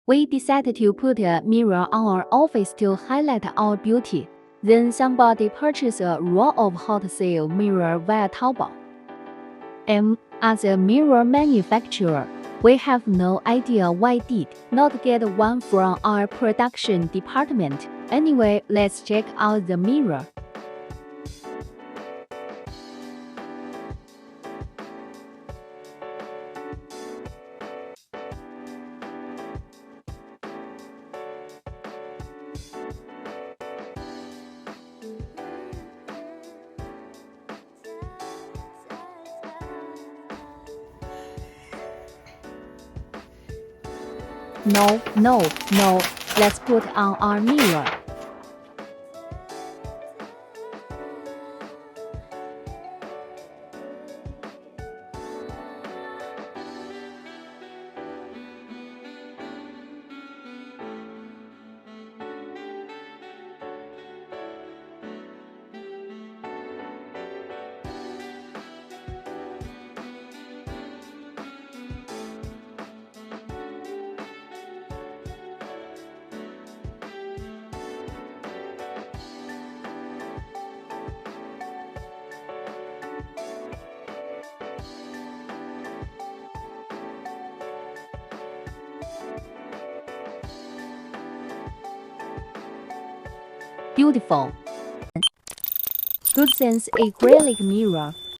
We decided to put a mirror on our office to highlight our beauty. Then somebody purchased a roll of hot sale mirror via Taobao. As a mirror manufacturer, we have no idea why did not get one from our production department. Anyway, let's check out the mirror. No, let's put on our mirror. Beautiful. Goodsense acrylic mirror.